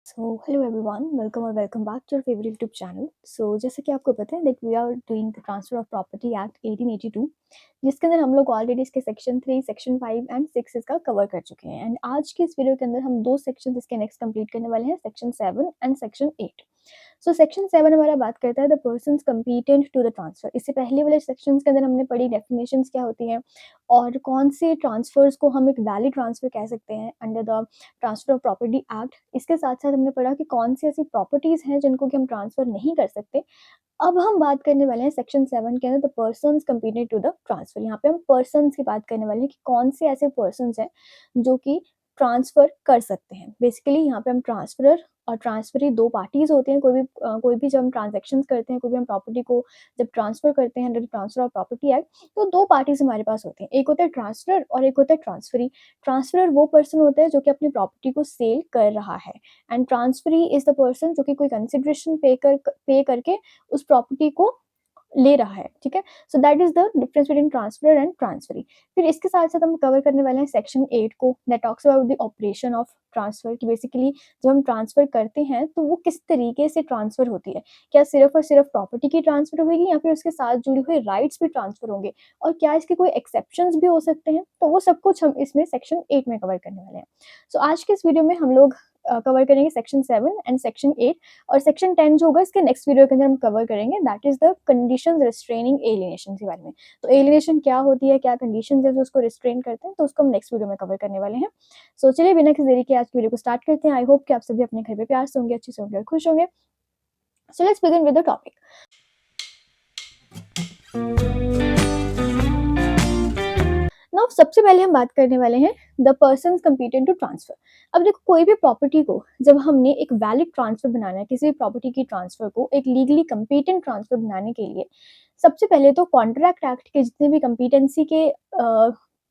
Hello everyone, welcome और welcome back to your favourite YouTube channel. जैसे कि आपको पता है that we are doing the transfer of property act 1882, जिसके अंदर हम लोग ऑलरेडी इसके सेक्शन 3, सेक्शन 5 एंड 6 इसका कवर कर चुके हैं। एंड आज के इस वीडियो के अंदर हम दो सेक्शन इसके नेक्स्ट कंप्लीट करने वाले हैं, सेक्शन 7 एंड सेक्शन 8। सेक्शन 7 हमारा बात करता है the persons competent to the transfer. इससे पहले वाले सेक्शंस के अंदर हमने पढ़ी डेफिनेशंस क्या होती हैं और कौन से ट्रांसफर्स को हम एक वैलिड ट्रांसफर कह सकते हैं under the transfer of property act. इसके साथ साथ हमने पढ़ा कि कौन सी ऐसी प्रॉपर्टीज हैं जिनको कि हम ट्रांसफर नहीं कर सकते। अब हम बात करने वाले हैं सेक्शन 7 के अंदर the persons competent to the transfer. यहाँ पे हम पर्सन्स की बात करने वाले हैं कि कौन से ऐसे पर्सन्स हैं जो कि ट्रांसफर कर सकते हैं। बेसिकली यहाँ पे हम ट्रांसफरर और ट्रांसफरी दो पार्टीज होते हैं। कोई भी जब हम ट्रांजेक्शन करते हैं, कोई भी हम प्रॉपर्टी को जब ट्रांसफर करते हैं under transfer of property act, तो दो पार्टीज हमारे पास होते हैं। एक होता है ट्रांसफरर और एक होता है ट्रांसफरी। ट्रांसफरर वो पर्सन होता है जो कि अपनी प्रॉपर्टी को सेल कर रहा है, and transferee is the person जो कि कोई कंसिडरेशन पे करके उस प्रॉपर्टी को ले रहा है। ठीक है, so that is the difference between transfer and transferee. फिर इसके साथ साथ हम कवर करने वाले हैं सेक्शन 8 को, that talks about the operation of transfer, कि बेसिकली जब हम ट्रांसफर करते हैं तो वो किस तरीके से ट्रांसफर होती है। क्या सिर्फ और सिर्फ प्रॉपर्टी की ट्रांसफर होगी या फिर उसके साथ जुड़े हुए राइट्स भी ट्रांसफर होंगे, और क्या इसके कोई एक्सेप्शंस भी हो सकते हैं। तो वो सब कुछ हम इसमें सेक्शन 8 में कवर करने वाले हैं। आज के इस वीडियो में हम लोग कवर करेंगे सेक्शन 7 एंड सेक्शन 8, और सेक्शन 10 जो होगा इसके नेक्स्ट वीडियो के अंदर हम कवर करेंगे, that is the conditions restraining alienation के बारे में। तो एलिनेशन क्या होती है, क्या कंडीशंस है जो उसको रिस्ट्रेन करते हैं, तो उसको हम नेक्स्ट वीडियो में कवर करने वाले हैं। चलिए बिना किसी देरी के आज की वीडियो को स्टार्ट करते हैं। आई होप कि आप सभी अपने घर पे प्यार से होंगे, अच्छे से होंगे और खुश होंगे। So let's begin with the topic. Now सबसे पहले हम बात करने वाले हैं the persons competent to transfer. अब देखो, कोई भी प्रॉपर्टी को जब हमने एक वैलिड ट्रांसफर बनाना है, किसी भी प्रॉपर्टी की ट्रांसफर को एक लीगली कंपीटेंट ट्रांसफर बनाने के लिए सबसे पहले तो कॉन्ट्रैक्ट एक्ट के जितने भी कंपीटेंसी के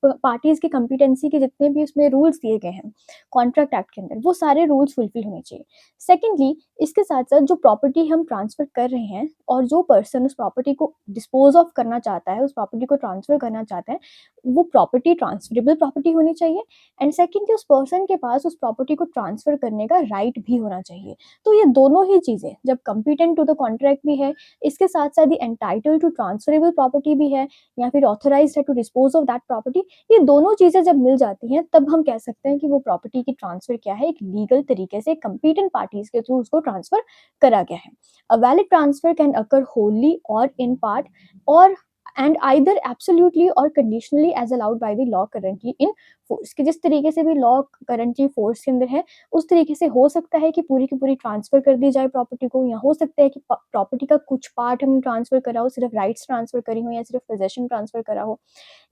पार्टीज की कंपीटेंसी के जितने भी उसमें रूल्स दिए गए हैं कॉन्ट्रैक्ट एक्ट के अंदर, वो सारे रूल्स फुलफिल होने चाहिए। सेकेंडली, इसके साथ साथ जो प्रॉपर्टी हम ट्रांसफर कर रहे हैं और जो पर्सन उस प्रॉपर्टी को डिस्पोज ऑफ करना चाहता है, उस प्रॉपर्टी को ट्रांसफर करना चाहता है, वो प्रॉपर्टी ट्रांसफरेबल प्रॉपर्टी होनी चाहिए। एंड सेकेंडली, उस पर्सन के पास उस प्रॉपर्टी को ट्रांसफर करने का राइट भी होना चाहिए। तो ये दोनों ही चीजें जब कंपीटेंट टू द कॉन्ट्रैक्ट भी है, इसके साथ साथ ये एंटाइटल टू ट्रांसफरेबल प्रॉपर्टी भी है, या फिर ऑथराइज्ड है to dispose of that property, ये दोनों चीजें जब मिल जाती हैं तब हम कह सकते हैं कि वो प्रॉपर्टी की ट्रांसफर क्या है, एक लीगल तरीके से कंपीटेंट पार्टीज के थ्रू उसको ट्रांसफर करा गया है। A valid transfer can occur wholly or in part or and either absolutely or conditionally as allowed by the law currently in force. कि जिस तरीके से भी लॉ करंटली फोर्स के अंदर है, उस तरीके से हो सकता है कि पूरी की पूरी ट्रांसफर कर दी जाए प्रॉपर्टी को, या हो सकता है कि प्रॉपर्टी का कुछ पार्ट हम ट्रांसफर करा हो, सिर्फ राइट्स ट्रांसफर करी हो या सिर्फ पोजेशन ट्रांसफर करा हो,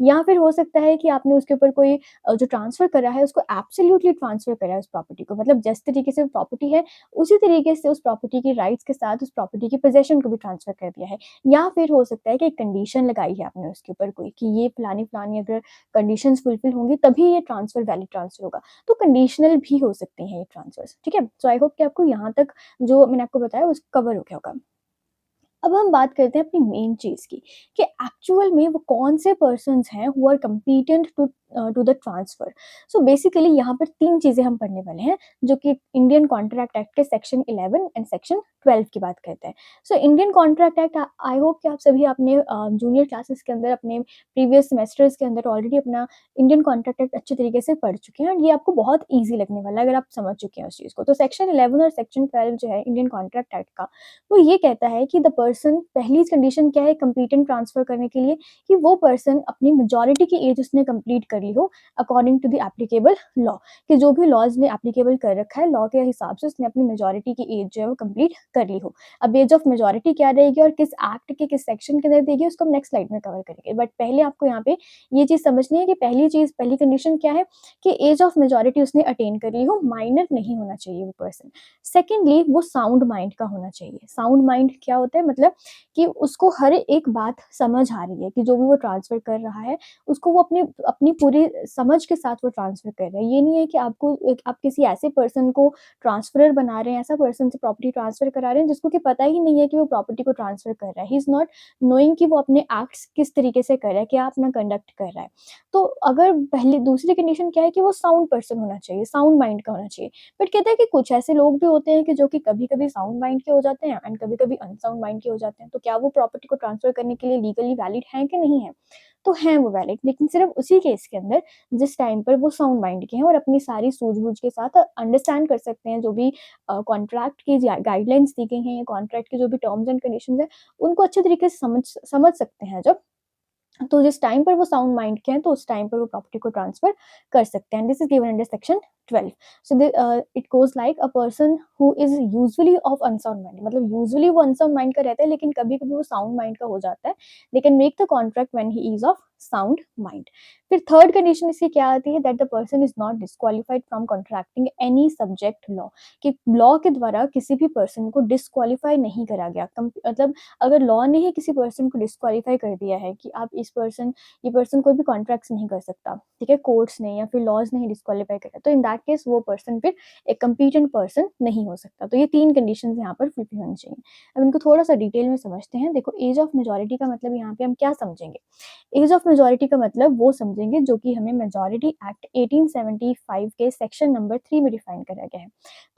या फिर हो सकता है कि आपने उसके ऊपर कोई जो ट्रांसफर करा है उसको एब्सोल्युटली ट्रांसफर करा है उस प्रॉपर्टी को, मतलब जिस तरीके से प्रॉपर्टी है उसी तरीके से उस प्रॉपर्टी की राइट्स के साथ उस प्रॉपर्टी की पोजेशन को भी ट्रांसफर कर दिया है। या फिर हो सकता है कि एक कंडीशन लगाई है आपने उसके ऊपर कोई, कि ये फलानी फलानी अगर कंडीशंस फुलफिल होंगी तभी ये ट्रांसफर वैलिड ट्रांसफर होगा। तो कंडीशनल भी हो सकते हैं ये ट्रांसफर्स। ठीक है, सो आई होप कि आपको यहाँ तक जो मैंने आपको बताया उसको कवर हो गया होगा। अब हम बात करते हैं अपनी मेन चीज की, कि एक्चुअल में वो कौन से पर्सन्स हैं who are competent to the transfer. So basically यहाँ पर तीन चीजें हम पढ़ने वाले हैं जो कि इंडियन कॉन्ट्रैक्ट एक्ट के सेक्शन 11 एंड सेक्शन 12 की बात करते हैं। So Indian contract act, I hope कि आप सभी अपने जूनियर क्लासेस के अंदर, अपने प्रीवियस सेमेस्टर्स के अंदर ऑलरेडी अपना इंडियन कॉन्ट्रैक्ट एक्ट अच्छे तरीके से पढ़ चुके हैं, और ये आपको बहुत ईजी लगने वाला है अगर आप समझ चुके हैं उस चीज़ को। तो सेक्शन 11 और सेक्शन 12 जो है इंडियन कॉन्ट्रैक्ट एक्ट का, वो ये कहता है कि द पर्सन, पहली कंडीशन क्या है कंपीटेंट ट्रांसफर करने के लिए, कि वो पर्सन अपनी मेजॉरिटी की एज उसने कंप्लीट कर ली हो according to the applicable law. कि जो भी लॉज ने एप्लीकेबल कर रखा है लॉ के हिसाब से उसने अपनी मेजॉरिटी की एज जो है वो कंप्लीट कर ली हो। अब एज ऑफ मेजॉरिटी क्या रहेगी और किस एक्ट के किस सेक्शन के अंदर देगी उसको हम नेक्स्ट स्लाइड में कवर करेंगे, बट पहले आपको यहाँ पे ये चीज समझनी है कि पहली कंडीशन क्या है, कि एज ऑफ मेजॉरिटी उसने अटेन कर ली हो, माइनर नहीं होना चाहिए वो पर्सन। सेकेंडली, वो साउंड माइंड का होना चाहिए। साउंड माइंड क्या होता है, मतलब कि उसको हर एक बात समझ आ रही है, कि जो भी वो ट्रांसफर कर रहा है उसको वो अपनी अपनी पूरी पूरी समझ के साथ वो ट्रांसफ़र कर रहे हैं। ये नहीं है कि आप किसी ऐसे पर्सन को ट्रांसफ़रर बना रहे हैं, ऐसा पर्सन से प्रॉपर्टी ट्रांसफ़र करा रहे हैं जिसको कि पता ही नहीं है कि वो प्रॉपर्टी को ट्रांसफ़र कर रहा है। ही इज़ नॉट नोइंग कि वो अपने एक्ट्स किस तरीके से कर रहा है, क्या अपना कंडक्ट कर रहा है। तो अगर पहली दूसरी कंडीशन क्या है कि वो साउंड पर्सन होना चाहिए, साउंड माइंड का होना चाहिए। बट कहते हैं कि कुछ ऐसे लोग भी होते हैं कि जो कि कभी-कभी साउंड माइंड के हो जाते हैं एंड कभी-कभी अनसाउंड माइंड के हो जाते हैं। तो क्या वो प्रॉपर्टी को ट्रांसफ़र करने के लिए लीगली वैलिड हैं कि नहीं हैं? तो हैं वो वैलिड, लेकिन सिर्फ़ उसी केस के अंदर जिस टाइम पर वो साउंड माइंड के हैं और अपनी सारी सूझबूझ के साथ अंडरस्टैंड कर सकते हैं जो भी कॉन्ट्रैक्ट की गाइडलाइंस दी गई हैं या कॉन्ट्रैक्ट के जो भी टर्म्स एंड कंडीशंस हैं, उनको अच्छे तरीके से समझ सकते हैं जब, तो जिस टाइम पर वो साउंड माइंड के हैं, तो उस टाइम पर वो प्रॉपर्टी को ट्रांसफ़र कर सकते हैं। This is given under section 12। So it goes like a person who is usually of unsound mind, मतलब यूजुअली वो अनसाउंड माइंड का रहता है, लेकिन कभी-कभी वो साउंड माइंड का हो जाता है। They can make the contract when he is of sound mind. फिर थर्ड कंडीशन इसकी क्या आती है, that the person is not disqualified from contracting any subject law, कि लॉ के द्वारा किसी भी पर्सन को डिस्क्वालीफाई नहीं करा गया। मतलब अगर लॉ ने ही किसी पर्सन को डिस्क्वालीफाई कर दिया है कि आप ये पर्सन कोई भी कॉन्ट्रैक्ट्स नहीं कर सकता, ठीक है, कोर्ट्स ने या फिर लॉज ने ही डिस्क्वालीफाई करा, तो इन दैट केस वो पर्सन फिर एक कम्पीटेंट पर्सन नहीं हो सकता। तो ये 3 कंडीशंस यहाँ पर फुलफिल होनी चाहिए। अब इनको थोड़ा-सा डिटेल में समझते हैं। देखो, एज ऑफ मेजॉरिटी का मतलब यहाँ पे हम क्या समझेंगे? एज ऑफ मेजॉरिटी का मतलब वो समझेंगे जो कि हमें मेजॉरिटी एक्ट 1875 के सेक्शन नंबर 3 में डिफाइन करा गया है।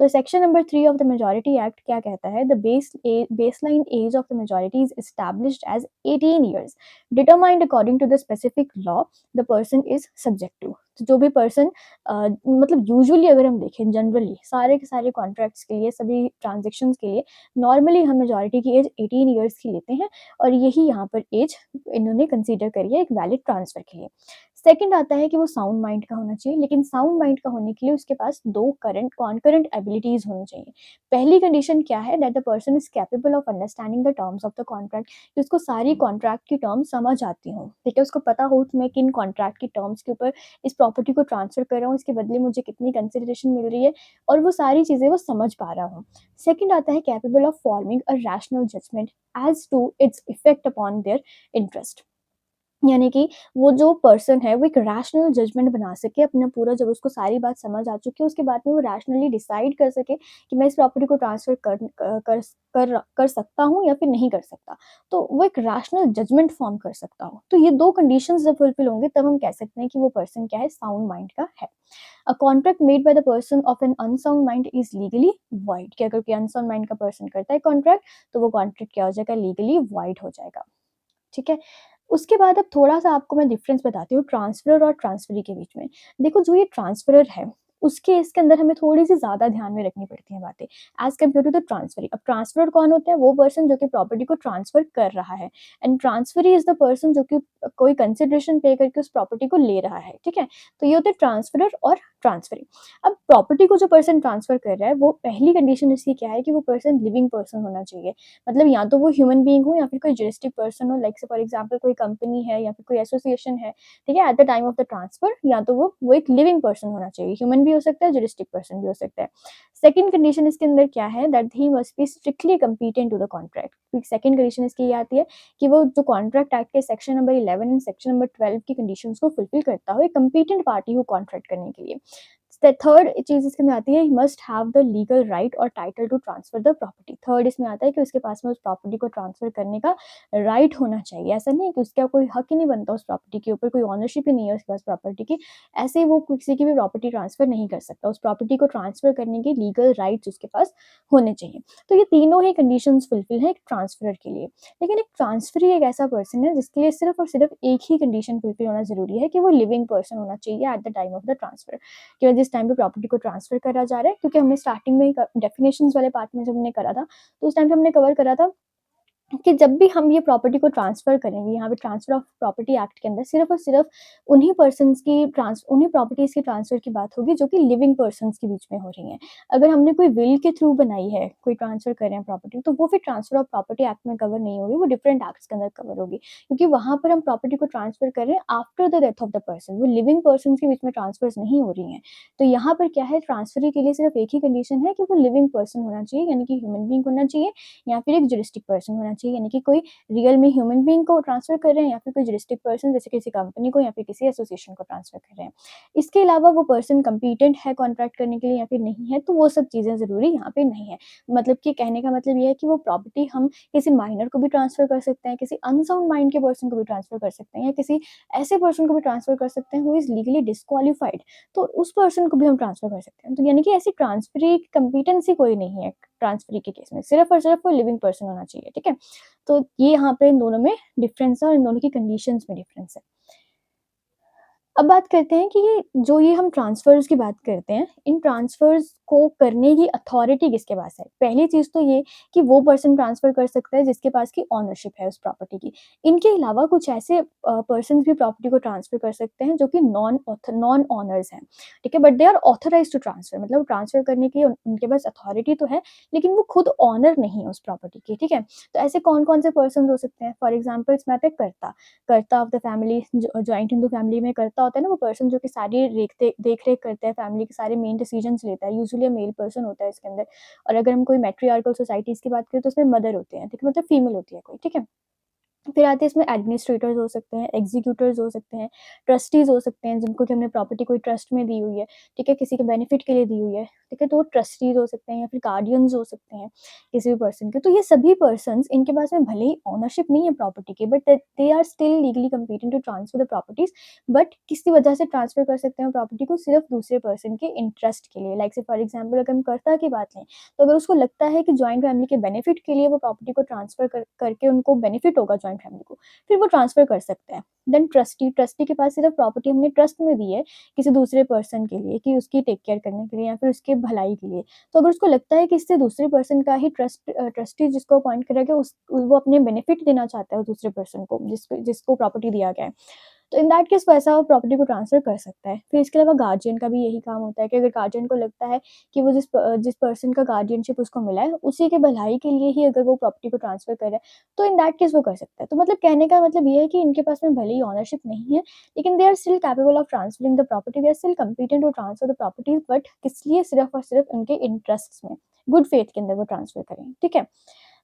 तो section number 3 of the majority act क्या कहता है? The baseline age of the majority is established as 18 years, determined according to the specific law the person is subject to. तो जो भी पर्सन मतलब यूजुअली अगर हम देखें जनरली सारे के सारे कॉन्ट्रैक्ट्स के लिए, सभी ट्रांजेक्शंस के लिए नॉर्मली हम मेजॉरिटी की एज 18 ईयर्स की लेते हैं, और यही यहाँ पर एज इन्होंने कंसीडर करी है एक वैलिड ट्रांसफर के लिए। सेकंड आता है कि वो साउंड माइंड का होना चाहिए, लेकिन साउंड माइंड का होने के लिए उसके पास 2 कॉन्करेंट एबिलिटीज होनी चाहिए। पहली कंडीशन क्या है, that the person is capable of understanding the terms of the contract, कि उसको सारी कॉन्ट्रैक्ट की टर्म्स समझ आती हों, ठीक है, उसको पता हो कि मैं किन कॉन्ट्रैक्ट की टर्म्स के ऊपर इस प्रॉपर्टी को ट्रांसफर कर रहा हूँ, इसके बदले मुझे कितनी कंसिडरेशन मिल रही है, और वो सारी चीज़ें वो समझ पा रहा हूँ। सेकंड आता है capable of forming a rational judgement as to its effect upon their interest, यानी कि वो जो पर्सन है वो एक रैशनल जजमेंट बना सके अपना पूरा, जब उसको सारी बात समझ आ चुकी है उसके बाद में वो रैशनली डिसाइड कर सके कि मैं इस प्रॉपर्टी को ट्रांसफ़र कर सकता हूँ या फिर नहीं कर सकता। तो वो एक रैशनल जजमेंट फॉर्म कर सकता हो। तो ये 2 कंडीशंस जब फुलफिल होंगे तब हम कह सकते हैं कि वो पर्सन क्या है, साउंड माइंड का है। A contract made by the person of an unsound mind is legally void, कि अगर कोई अनसाउंड माइंड का पर्सन करता है कॉन्ट्रैक्ट, तो वो कॉन्ट्रैक्ट क्या हो जाएगा, लीगली वॉइड हो जाएगा। ठीक है? उसके बाद अब थोड़ा-सा आपको मैं डिफ़रेंस बताती हूँ ट्रांसफ़रर और ट्रांसफ़री के बीच में। देखो, जो ये ट्रांसफ़रर है, उसके इसके अंदर हमें थोड़ी-सी ज़्यादा ध्यान में रखनी पड़ती हैं बातें, एज़ कम्पेयर टू द ट्रांसफ़री। अब ट्रांसफ़रर कौन होता है? वो पर्सन जो कि प्रॉपर्टी को ट्रांसफ़र कर रहा है, एंड ट्रांसफ़री इज़ द पर्सन जो कि कोई कंसिडरेशन पे करके उस प्रॉपर्टी को ले रहा है, ठीक है? तो ये होते हैं ट्रांसफ़रर और ट्रांसफ़री। अब प्रॉपर्टी को जो पर्सन ट्रांसफ़र कर रहा है, वो पहली कंडीशन इसकी क्या है कि वो पर्सन लिविंग पर्सन होना चाहिए। मतलब या तो वो ह्यूमन बीइंग हो या फिर कोई जुरिस्टिक पर्सन हो, लाइक से फॉर एग्जांपल कोई कंपनी है या फिर कोई एसोसिएशन है, ठीक है, at the time of the transfer, या तो वो एक लिविंग पर्सन होना चाहिए, ह्यूमन भी हो सकता है, जुरिस्टिक पर्सन भी हो सकता है। सेकंड कंडीशन इसके अंदर क्या है, that he must be strictly competent to the contract. Second condition इसकी ये आती है कि वो जो कॉन्ट्रैक्ट एक्ट के section number 11 and section number 12 की कंडीशंस को फुलफिल करता हो, एक कंपीटेंट पार्टी हो कॉन्ट्रैक्ट करने के लिए। थर्ड चीज़ इसके में आती है, he must have the legal right और title to transfer the property. Third इसमें आता है कि उसके पास में उस प्रॉपर्टी को ट्रांसफर करने का राइट होना चाहिए। ऐसा नहीं है कि उसका कोई हक ही नहीं बनता उस प्रॉपर्टी के ऊपर, कोई ओनरशिप ही नहीं है उसके पास प्रॉपर्टी की, ऐसे ही वो किसी की भी प्रॉपर्टी ट्रांसफर नहीं कर सकता। उस प्रॉपर्टी को ट्रांसफर करने के लीगल राइट्स उसके पास होने चाहिए। तो ये तीनों ही कंडीशंस फुलफिल है एक ट्रांसफरर के लिए। लेकिन एक ट्रांसफरी एक ऐसा पर्सन है जिसके लिए सिर्फ और सिर्फ एक ही कंडीशन फुलफिल होना जरूरी है, कि वो लिविंग पर्सन होना चाहिए at the time of the transfer, कि जिस टाइम पे प्रॉपर्टी को ट्रांसफर करा जा रहा है। क्योंकि हमने स्टार्टिंग में ही डेफिनेशंस वाले पार्ट में जब हमने करा था, तो उस टाइम पे हमने कवर करा था कि जब भी हम ये प्रॉपर्टी को ट्रांसफ़र करेंगे, यहाँ पे ट्रांसफ़र ऑफ प्रॉपर्टी एक्ट के अंदर सिर्फ़ और सिर्फ़ उन्हीं प्रॉपर्टीज़ की ट्रांसफ़र की बात होगी जो कि लिविंग पर्सन्स के बीच में हो रही हैं। अगर हमने कोई विल के थ्रू बनाई है, कोई ट्रांसफ़र कर रहे हैं प्रॉपर्टी, तो वो फिर ट्रांसफ़र ऑफ प्रॉपर्टी एक्ट में कवर नहीं होगी, वो डिफरेंट एक्ट्स के अंदर कवर होगी। क्योंकि वहाँ पर हम प्रॉपर्टी को ट्रांसफ़र कर रहे हैं after the death of the person, वो लिविंग पर्सन्स के बीच में ट्रांसफ़र्स नहीं हो रही हैं। तो यहाँ पर क्या है, ट्रांसफ़री के लिए सिर्फ़ एक ही कंडीशन है कि वो लिविंग पर्सन होना चाहिए, यानी कि ह्यूमन बीइंग होना चाहिए या फिर एक जुरिस्टिक पर्सन होना चाहिए। चाहिए, यानी कि कोई रियल में ह्यूमन बीइंग को ट्रांसफ़र कर रहे हैं या फिर कोई जुरिस्टिक पर्सन जैसे किसी कंपनी को या फिर किसी एसोसिएशन को ट्रांसफ़र कर रहे हैं। इसके अलावा वो पर्सन कॉम्पिटेंट है कॉन्ट्रैक्ट करने के लिए या फिर नहीं है, तो वो सब चीज़ें ज़रूरी यहाँ पे नहीं है। मतलब कि कहने का मतलब ये है कि वो प्रॉपर्टी हम किसी माइनर को भी ट्रांसफ़र कर सकते हैं, किसी अनसाउंड माइंड के पर्सन को भी ट्रांसफ़र कर सकते हैं या किसी ऐसे पर्सन को भी ट्रांसफ़र कर सकते हैं हू इज़ लीगली डिस्क्वालिफाइड, तो उस पर्सन को भी हम ट्रांसफ़र कर सकते हैं। तो यानी कि ऐसी ट्रांसफ़री कॉम्पिटेंसी कोई नहीं है ट्रांसफ़री के केस में, सिर्फ़ और सिर्फ़ वो लिविंग पर्सन होना चाहिए, ठीक है? तो ये यहाँ पे इन दोनों में डिफ़रेंस है और इन दोनों की कंडीशंस में डिफ़रेंस है। अब बात करते हैं कि ये हम ट्रांसफ़र्स की बात करते हैं, इन ट्रांसफ़र्स को करने की अथॉरिटी किसके पास है? पहली चीज़ तो ये कि वो पर्सन ट्रांसफ़र कर सकता है जिसके पास की ओनरशिप है उस प्रॉपर्टी की। इनके अलावा कुछ ऐसे पर्सन्स भी प्रॉपर्टी को ट्रांसफ़र कर सकते हैं जो कि नॉन ओनर्स हैं, ठीक है? But they are authorised to transfer, मतलब ट्रांसफ़र करने की उनके पास अथॉरिटी तो है, लेकिन वो खुद ओनर नहीं है उस प्रॉपर्टी के, ठीक है? तो ऐसे कौन-कौन से पर्सन्स हो सकते हैं? फॉर एग्ज़ाम्पल इसमें आता है कर्ता। कर्ता ऑफ द फैमिली, जो जॉइंट हिंदू फैमिली में कर्ता होता है ना वो पर्सन जो कि सारी देख-रेख करता है, फैमिली के सारे मेन डिसीजंस लेता है, यूजुअली मेल पर्सन होता है इसके अंदर। और अगर हम कोई मैट्रिआर्कल सोसाइटीज़ की बात करें तो उसमें मदर होते हैं, ठीक है? मतलब फीमेल होती है कोई, ठीक है? फिर आते हैं इसमें एडमिनिस्ट्रेटर्स हो सकते हैं, एग्जीक्यूटर्स हो सकते हैं, ट्रस्टीज़ हो सकते हैं जिनको कि हमने प्रॉपर्टी कोई ट्रस्ट में दी हुई है, ठीक है? किसी के बेनिफिट के लिए दी हुई है, ठीक है? तो वो ट्रस्टीज़ हो सकते हैं या फिर गार्डियंस हो सकते हैं किसी भी पर्सन के। तो ये सभी पर्सन्स इनके पास में भले ही ओनरशिप नहीं है प्रॉपर्टी की, but they are still legally competent to transfer the properties, but किसी वजह से ट्रांसफर कर सकते हैं प्रॉपर्टी को सिर्फ़ दूसरे पर्सन के इंटरेस्ट के लिए। लाइक से फॉर एग्ज़ाम्पल अगर हम कर्ता की बात लें, तो अगर उसको लगता है कि जॉइंट फैमिली के बेनिफिट के लिए वो प्रॉपर्टी को ट्रांसफर करके उनको बेनिफिट होगा जॉइंट फैमिली को, फिर वो ट्रांसफ़र कर सकते हैं। देन ट्रस्टी, ट्रस्टी के पास सिर्फ़ प्रॉपर्टी हमने ट्रस्ट में दी है किसी दूसरे पर्सन के लिए कि उसकी टेक केयर करने के लिए या फिर उसके भलाई के लिए। तो अगर उसको लगता है कि इससे दूसरे पर्सन का ही ट्रस्टी जिसको अपॉइंट करा गया उस वो अपने बेनिफिट देना चाहता है उस दूसरे पर्सन को जिसको जिसको प्रॉपर्टी दिया गया है। तो इन दैट केस वैसा वो प्रॉपर्टी को ट्रांसफ़र कर सकता है। फिर इसके अलावा गार्डियन का भी यही काम होता है कि अगर गार्डियन को लगता है कि वो जिस पर्सन का गार्डियनशिप उसको मिला है, उसी के भलाई के लिए ही अगर वो प्रॉपर्टी को ट्रांसफ़र कर रहा है, तो इन दैट केस वो कर सकता है। तो मतलब कहने का मतलब ये है कि इनके पास में भले ही ओनरशिप नहीं है, लेकिन they are still capable of transferring the property, they are still competent to transfer the properties, but किस लिए? सिर्फ़ और सिर्फ़ उनके इंटरेस्ट्स में, गुड फेथ के अंदर वो ट्रांसफ़र करें, ठीक है?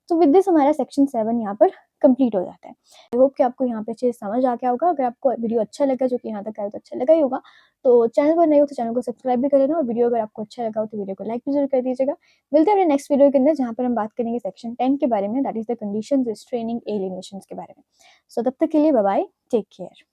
तो विद दिस हमारा सेक्शन 7 यहाँ पर कंप्लीट हो जाता है। आई होप कि आपको यहाँ पे अच्छे से समझ आ गया होगा। अगर आपको वीडियो अच्छा लगा, जो कि यहाँ तक आया तो अच्छा लगा ही होगा, तो चैनल पर नए हो तो चैनल को सब्सक्राइब भी कर लेना और वीडियो अगर आपको अच्छा लगा हो तो वीडियो को लाइक भी ज़रूर कर दीजिएगा। मिलते हैं अपने नेक्स्ट वीडियो के अंदर जहाँ पर हम बात करेंगे सेक्शन 10 के बारे में, that is the conditions restraining alienations के बारे में। सो तब तक के लिए बाय बाय, टेक केयर।